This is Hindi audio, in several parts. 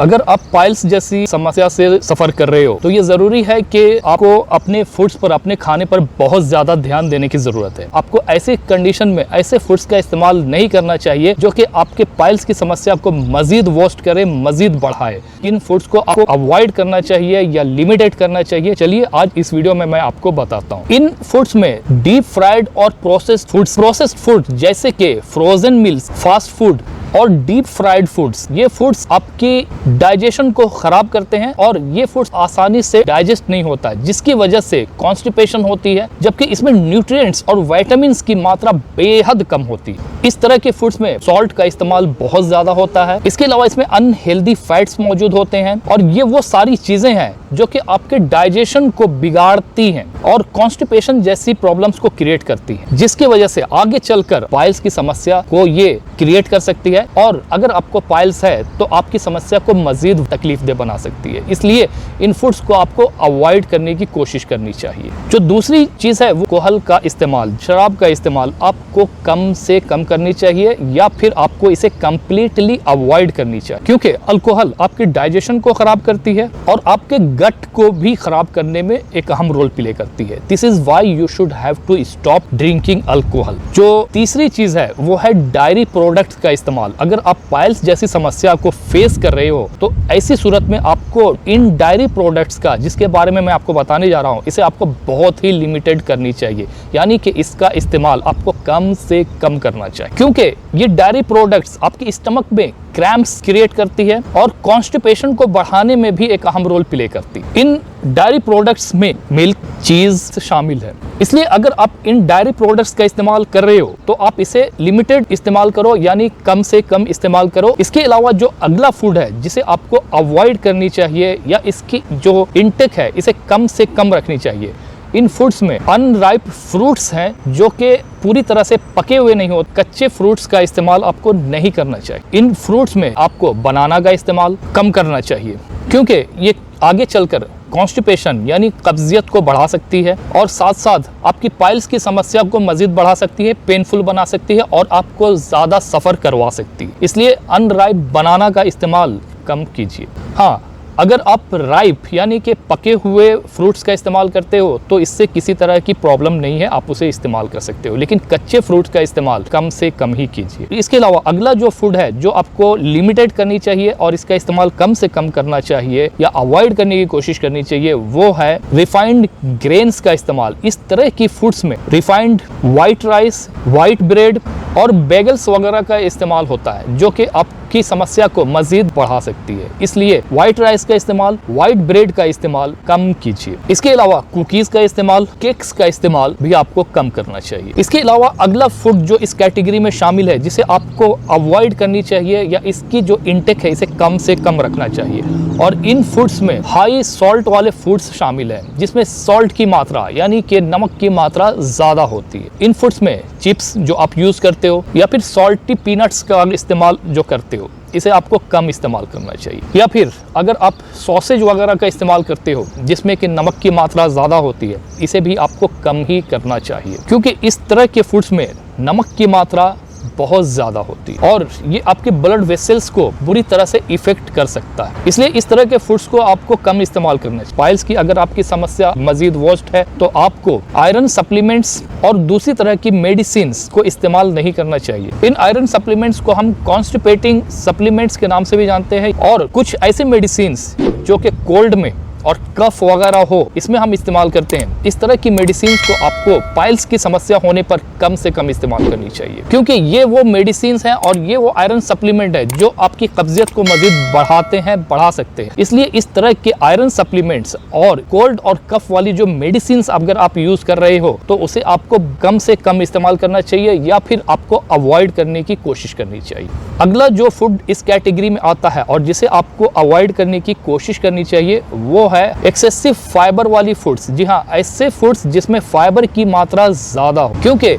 अगर आप पाइल्स जैसी समस्या से सफर कर रहे हो तो ये जरूरी है कि आपको अपने फूड्स पर, अपने खाने पर बहुत ज्यादा ध्यान देने की जरूरत है। आपको ऐसे कंडीशन में ऐसे फूड्स का इस्तेमाल नहीं करना चाहिए जो कि आपके पाइल्स की समस्या को मजीद वर्स्ट करे, मजीद बढ़ाए। इन फूड्स को आपको अवॉइड करना चाहिए या लिमिटेड करना चाहिए। चलिए आज इस वीडियो में मैं आपको बताता हूँ। इन फूड्स में डीप फ्राइड और प्रोसेस्ड फूड जैसे कि फ्रोजन मिल्स, फास्ट फूड और डीप फ्राइड फूड्स, ये फूड्स आपकी डाइजेशन को खराब करते हैं और ये फूड्स आसानी से डाइजेस्ट नहीं होता है, जिसकी वजह से कॉन्स्टिपेशन होती है, जबकि इसमें न्यूट्रिएंट्स और विटामिन्स की मात्रा बेहद कम होती है। इस तरह के फूड्स में सॉल्ट का इस्तेमाल बहुत ज्यादा होता है। इसके अलावा इसमें अनहेल्दी फैट्स मौजूद होते हैं और ये वो सारी चीजें हैं जो कि आपके डाइजेशन को बिगाड़ती हैं और कॉन्स्टिपेशन जैसी प्रॉब्लम्स को क्रिएट करती है, जिसकी वजह से आगे चलकर पाइल्स की समस्या को ये क्रिएट कर सकती है और अगर आपको पाइल्स है तो आपकी समस्या को मजीद तकलीफदेह बना सकती है। इसलिए इन फूड्स को आपको अवॉइड करने की कोशिश करनी चाहिए। जो दूसरी चीज है वो अल्कोहल का इस्तेमाल, शराब का इस्तेमाल आपको कम से कम करनी चाहिए या फिर आपको इसे कंप्लीटली अवॉइड करनी चाहिए, क्योंकि अल्कोहल आपकी डाइजेशन को खराब करती है और आपके गट को भी खराब करने में एक अहम रोल प्ले करती है। This is why you should have to stop drinking alcohol. जो तीसरी चीज है वो है डायरी प्रोडक्ट्स का इस्तेमाल। अगर आप पाइल्स जैसी समस्या को फेस कर रहे हो तो ऐसी सूरत में आपको इन डायरी प्रोडक्ट्स का, जिसके बारे में मैं आपको बताने जा रहा हूं, इसे आपको बहुत ही लिमिटेड करनी चाहिए, यानी कि इसका इस्तेमाल आपको कम से कम करना चाहिए, क्योंकि ये डायरी प्रोडक्ट्स आपके स्टमक में क्रैम्प्स क्रिएट करती है और कॉन्स्टिपेशन को बढ़ाने में भी एक अहम रोल प्ले करती है। इन डायरी प्रोडक्ट्स में मिल्क, चीज शामिल है, इसलिए अगर आप इन डायरी प्रोडक्ट्स का इस्तेमाल कर रहे हो तो आप इसे लिमिटेड इस्तेमाल करो, यानी कम से कम इस्तेमाल करो। इसके अलावा जो अगला फूड है जिसे आपको अवॉइड करनी चाहिए या इसकी जो इंटेक है इसे कम से कम रखनी चाहिए, इन फूड्स में अनराइप फ्रूट्स हैं जो कि पूरी तरह से पके हुए नहीं होते। कच्चे फ्रूट्स का इस्तेमाल आपको नहीं करना चाहिए। इन फ्रूट्स में आपको बनाना का इस्तेमाल कम करना चाहिए, क्योंकि ये आगे चलकर कॉन्स्टिपेशन यानी कब्जियत को बढ़ा सकती है और साथ साथ आपकी पाइल्स की समस्या को मजीद बढ़ा सकती है, पेनफुल बना सकती है और आपको ज़्यादा सफ़र करवा सकती है। इसलिए अनराइप बनाना का इस्तेमाल कम कीजिए। हाँ, अगर आप राइप यानी कि पके हुए फ्रूट्स का इस्तेमाल करते हो तो इससे किसी तरह की प्रॉब्लम नहीं है, आप उसे इस्तेमाल कर सकते हो, लेकिन कच्चे फ्रूट्स का इस्तेमाल कम से कम ही कीजिए। इसके अलावा अगला जो फूड है जो आपको लिमिटेड करनी चाहिए और इसका इस्तेमाल कम से कम करना चाहिए या अवॉइड करने की कोशिश करनी चाहिए, वो है रिफाइंड ग्रेन्स का इस्तेमाल। इस तरह की फूड्स में refined white rice, white bread और बेगल्स वगैरह का इस्तेमाल होता है जो कि आपकी समस्या को मजीद बढ़ा सकती है। इसलिए वाइट राइस का इस्तेमाल, वाइट ब्रेड का इस्तेमाल कम कीजिए। इसके अलावा कुकीज का इस्तेमाल, केक्स का इस्तेमाल भी आपको कम करना चाहिए। इसके अलावा अगला फूड जो इस कैटेगरी में शामिल है जिसे आपको अवॉइड करनी चाहिए या इसकी जो इंटेक है इसे कम से कम रखना चाहिए, और इन फूड्स में हाई सॉल्ट वाले फूड्स शामिल हैं जिसमें सॉल्ट की मात्रा यानी कि नमक की मात्रा ज्यादा होती है। इन फूड्स में चिप्स जो आप यूज करते हो या फिर सॉल्टी पीनट्स का इस्तेमाल जो करते हो, इसे आपको कम इस्तेमाल करना चाहिए। या फिर अगर आप सॉसेज वगैरह का इस्तेमाल करते हो जिसमें कि नमक की मात्रा ज़्यादा होती है, इसे भी आपको कम ही करना चाहिए, क्योंकि इस तरह के फूड्स में नमक की मात्रा बहुत ज़्यादा होती है और ये आपके ब्लड वेसल्स को बुरी तरह से इफेक्ट कर सकता है। इसलिए इस तरह के फूड्स को आपको कम इस्तेमाल करना चाहिए। पाइल्स की अगर आपकी समस्या मजीद वर्स्ट है तो आपको आयरन सप्लीमेंट्स और दूसरी तरह की मेडिसिन्स को इस्तेमाल नहीं करना चाहिए। इन आयरन सप्लीमेंट्स को हम कॉन्स्टिपेटिंग सप्लीमेंट्स के नाम से भी जानते हैं और कुछ ऐसे मेडिसिन्स जो कि कोल्ड में और कफ वगैरह हो इसमें हम इस्तेमाल करते हैं। इस तरह की मेडिसिन को आपको पाइल्स की समस्या होने पर कम से कम इस्तेमाल करनी चाहिए, क्योंकि ये वो मेडिसिन हैं और ये वो आयरन सप्लीमेंट है जो आपकी कब्जियत को मजीद बढ़ाते हैं, बढ़ा सकते हैं। इसलिए इस तरह के आयरन सप्लीमेंट्स और कोल्ड और कफ वाली जो मेडिसिन अगर आप यूज कर रहे हो तो उसे आपको कम से कम इस्तेमाल करना चाहिए या फिर आपको अवॉइड करने की कोशिश करनी चाहिए। अगला जो फूड इस कैटेगरी में आता है और जिसे आपको अवॉइड करने की कोशिश करनी चाहिए वो है एक्सेसिव फाइबर वाली फूड्स। जी हाँ, ऐसे फूड्स जिसमें फाइबर की मात्रा ज्यादा हो, क्योंकि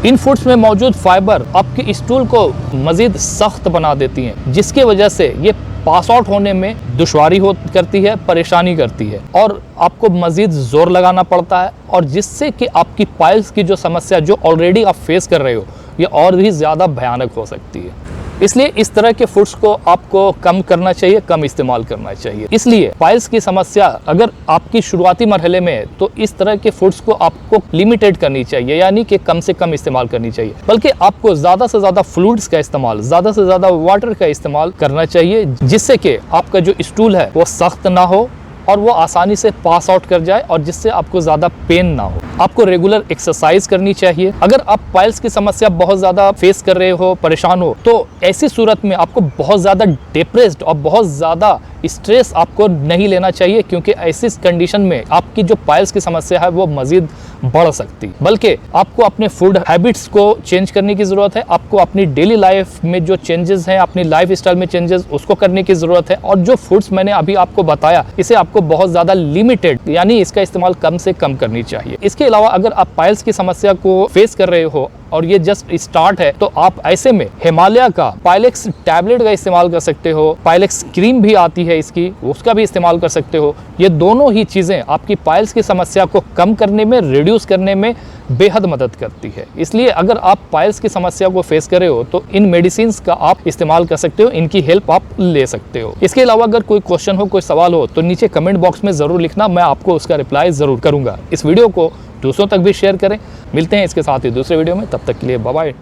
इन फूड्स में मौजूद फाइबर आपके स्टूल को मजीद सख्त बना देती हैं, जिसकी वजह से ये पास आउट होने में दुश्वारी करती है, परेशानी करती है और आपको मजीद जोर लगाना पड़ता है, और जिससे कि आपकी पाइल्स की जो समस्या जो ऑलरेडी आप फेस कर रहे हो ये और भी ज़्यादा भयानक हो सकती है। इसलिए इस तरह के फूड्स को आपको कम करना चाहिए, कम इस्तेमाल करना चाहिए। इसलिए पाइल्स की समस्या अगर आपकी शुरुआती मरहले में है तो इस तरह के फूड्स को आपको लिमिटेड करनी चाहिए, यानी कि कम से कम इस्तेमाल करनी चाहिए, बल्कि आपको ज़्यादा से ज़्यादा फ्लूइड्स का इस्तेमाल, ज़्यादा से ज़्यादा वाटर का इस्तेमाल करना चाहिए, जिससे कि आपका जो स्टूल है वो सख्त ना हो और वो आसानी से पास आउट कर जाए और जिससे आपको ज़्यादा पेन ना हो। आपको रेगुलर एक्सरसाइज करनी चाहिए। अगर आप पाइल्स की समस्या बहुत ज़्यादा फेस कर रहे हो, परेशान हो, तो ऐसी सूरत में आपको बहुत ज़्यादा डिप्रेस्ड और बहुत ज़्यादा स्ट्रेस आपको नहीं लेना चाहिए, क्योंकि ऐसी कंडीशन में आपकी जो पाइल्स की समस्या है वो मज़ीद बढ़ सकती है। बल्कि आपको अपने फूड हैबिट्स को चेंज करने की ज़रूरत है। आपको अपनी डेली लाइफ में जो चेंजेस हैं, अपनी लाइफ स्टाइल में चेंजेस, उसको करने की ज़रूरत है। और जो फूड्स मैंने अभी आपको बताया, इसे आपको बहुत ज़्यादा लिमिटेड, यानी इसका इस्तेमाल कम से कम करनी चाहिए। इसके अलावा अगर आप पाइल्स की समस्या को फेस कर रहे हो और ये जस्ट स्टार्ट है, तो आप ऐसे में हिमालय का पाइलेक्स टैबलेट का इस्तेमाल कर सकते हो। पाइलेक्स क्रीम भी आती है इसकी, उसका भी इस्तेमाल कर सकते हो। ये दोनों ही चीज़ें आपकी पाइल्स की समस्या को कम करने में, रिड्यूस करने में बेहद मदद करती है। इसलिए अगर आप पाइल्स की समस्या को फेस कर रहे हो तो इन मेडिसिन का आप इस्तेमाल कर सकते हो, इनकी हेल्प आप ले सकते हो। इसके अलावा अगर कोई क्वेश्चन हो, कोई सवाल हो, तो नीचे कमेंट बॉक्स में ज़रूर लिखना, मैं आपको उसका रिप्लाई ज़रूर करूँगा। इस वीडियो को दूसरों तक भी शेयर करें। मिलते हैं इसके साथ ही दूसरे वीडियो में, तब तक के लिए बाय बाय।